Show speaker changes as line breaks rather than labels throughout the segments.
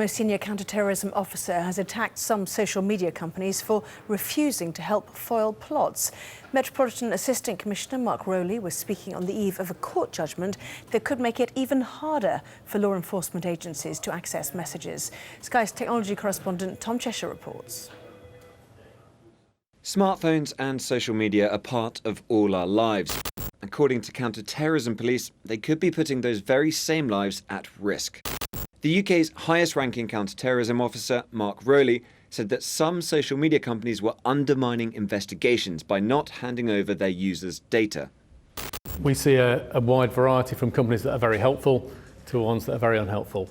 A senior counter-terrorism officer has attacked some social media companies for refusing to help foil plots. Metropolitan Assistant Commissioner Mark Rowley was speaking on the eve of a court judgment that could make it even harder for law enforcement agencies to access messages. Sky's technology correspondent Tom Cheshire reports.
Smartphones and social media are part of all our lives. According to counter-terrorism police, they could be putting those very same lives at risk. The UK's highest-ranking counter-terrorism officer, Mark Rowley, said that some social media companies were undermining investigations by not handing over their users' data.
We see a wide variety from companies that are very helpful to ones that are very unhelpful.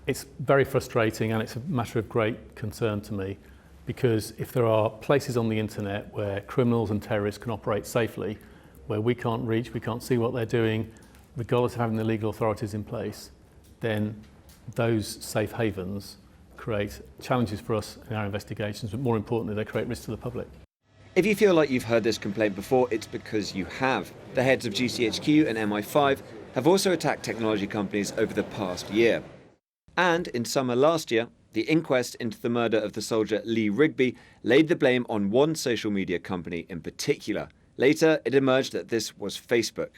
It's very frustrating and it's a matter of great concern to me, because if there are places on the internet where criminals and terrorists can operate safely, where we can't reach, we can't see what they're doing, regardless of having the legal authorities in place, then those safe havens create challenges for us in our investigations, but more importantly, they create risks to the public.
If you feel like you've heard this complaint before, it's because you have. The heads of GCHQ and MI5 have also attacked technology companies over the past year. And in summer last year, the inquest into the murder of the soldier Lee Rigby laid the blame on one social media company in particular. Later, it emerged that this was Facebook.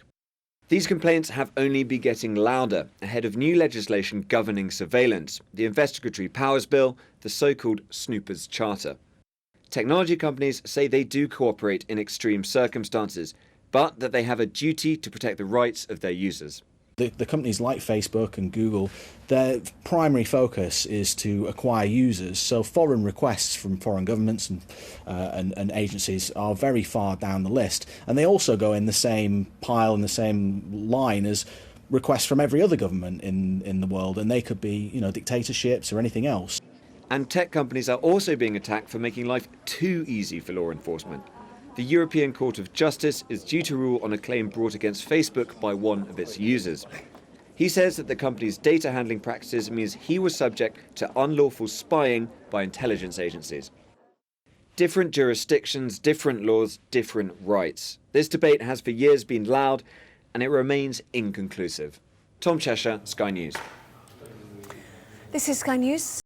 These complaints have only been getting louder ahead of new legislation governing surveillance, the Investigatory Powers Bill, the so-called Snoopers Charter. Technology companies say they do cooperate in extreme circumstances, but that they have a duty to protect the rights of their users.
The companies like Facebook and Google, their primary focus is to acquire users. So foreign requests from foreign governments and agencies are very far down the list. And they also go in the same pile, in the same line as requests from every other government in the world. And they could be, dictatorships or anything else.
And tech companies are also being attacked for making life too easy for law enforcement. The European Court of Justice is due to rule on a claim brought against Facebook by one of its users. He says that the company's data handling practices means he was subject to unlawful spying by intelligence agencies. Different jurisdictions, different laws, different rights. This debate has for years been loud and it remains inconclusive. Tom Cheshire, Sky News.
This is Sky News.